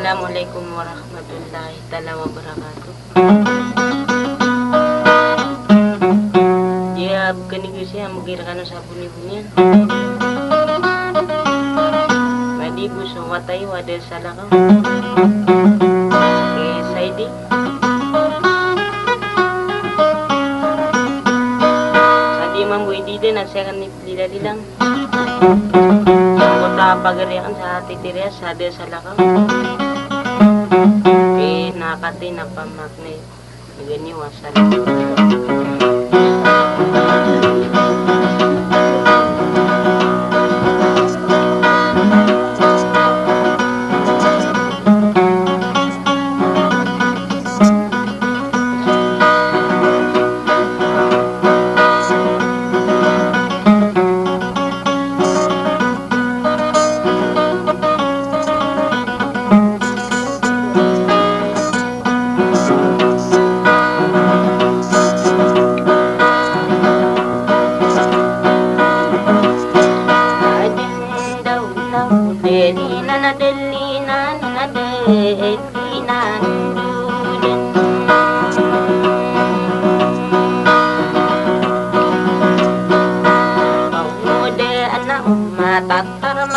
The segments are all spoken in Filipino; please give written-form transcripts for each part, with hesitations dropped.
Assalamualaikum warahmatullahi taala wabarakatuh. Dia bukan saya mengirakan sabun ibunya. Madi buso watay wada salakam. Saidi. Sadi mambu idide na saya kan nilalilang. Kota pagariakan sa titiriya sada salakam. Nakati na pamakne gani wasal. Matatar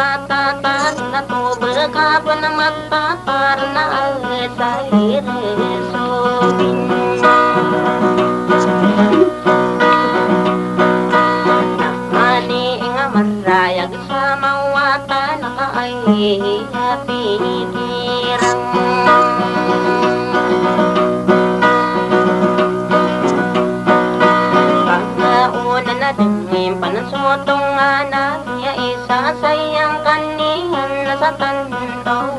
na to berkapan na matatar na air sobin namani nga marayag sa mawata na kaay pinikirang pangauna na dingin panasotong anak sayang kanihan na sa tantaw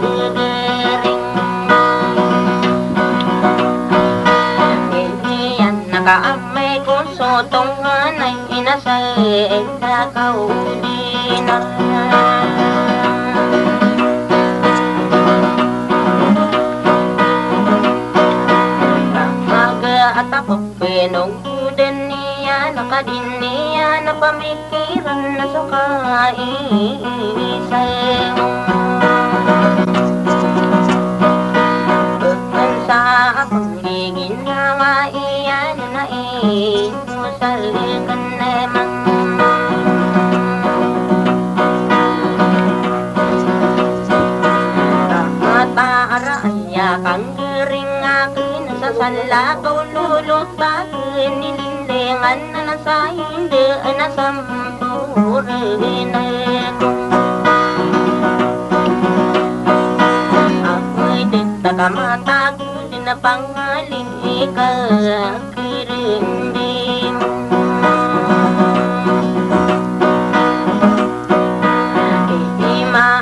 ring yan nakaamay ko sotong anay inasay takaw dinar pamaga at ako pinuguden niya nakadiniya na pamikiran na sukaisay pagkan sa pagligin nga maiyan na imusal ka naman kamataara aya kang giring akin sa salakaw lulutakin nilindengan na nasa hindi na sampurin ako ako'y dagtakamatago din na pangaling ikakirindi mo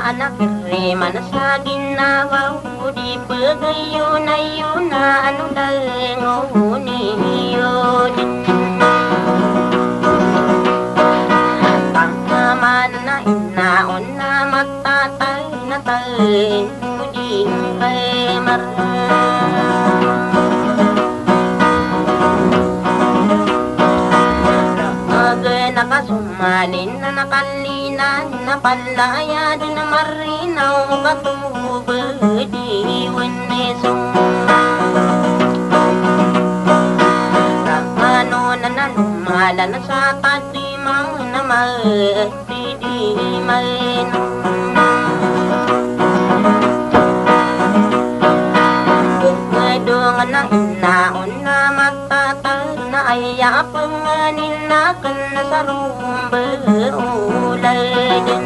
anak rima na sa ginawa di pagayo na yun na ano dalengo niyo tangkaman na inaon na matatay na talin di kay nakasumalin na nakalinan na palaya din na marinaw katubadiwan nesong ano na nanumala na sa tadimang na magdidiman kung na inaon na magtatag na ayapanganin na kan na sa rumba ulay din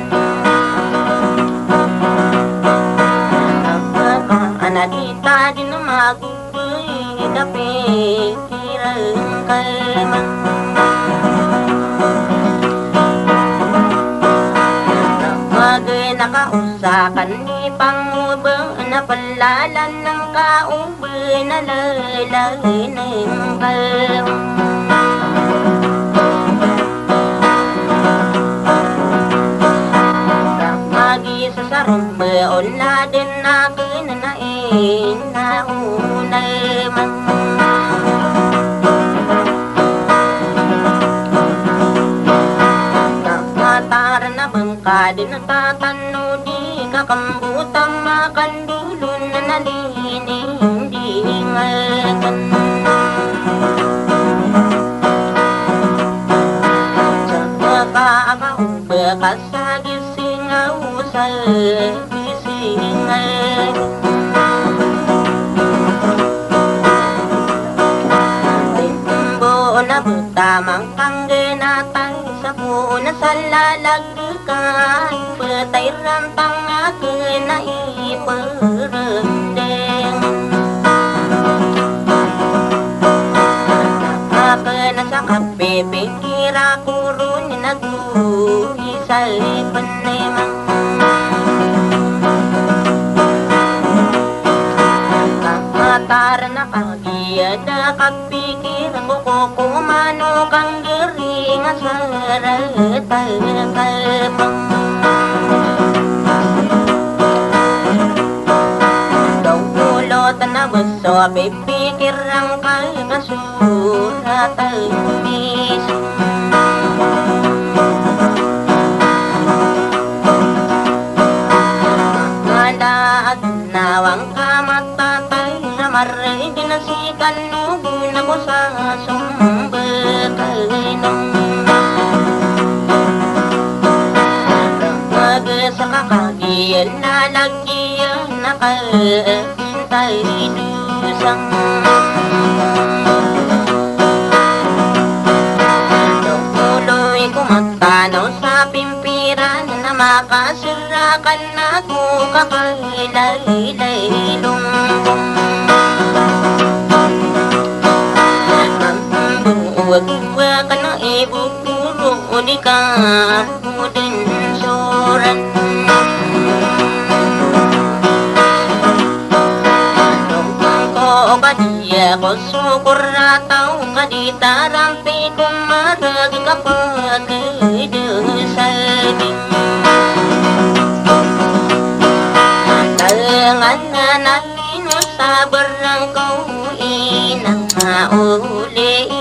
anadita din na magugoy kapikirang kalman magay nakausa Kakan ni Panguba na palalan ng kauba na lalay ng magi sa sarumba ola din na kinanain na unay man tara na bangka din na tatano di kakambutang makandulon na nalining di ngagan sa kakakaw bakasagis singaw sa bisingay timbo na butamang pangginatay sa puna sa lalagkan patay rantang akin na iparandeng akin na sa kape pikira kurun nagluhi sa panimang kamatara na kagiyada kapikir ko kumano kang gering sa kalpang daw ulotan na baso pipikir ang kalkasurat mismo ngadaag nawang kamatatay na maray dinasikan nubo na ko sa sumbakanong sa kakagiyan na lagyan na kalintay dusang tuloy kumagtanaw sa pimpiran na makasirakan na ko kakailaylay lumbong buwag-buwag ka na ibupuro o di ka din suran kadiya ko sukur na tao kadita rampi kumarag kapag idusaging talangan na nalino sa barangko inang mauli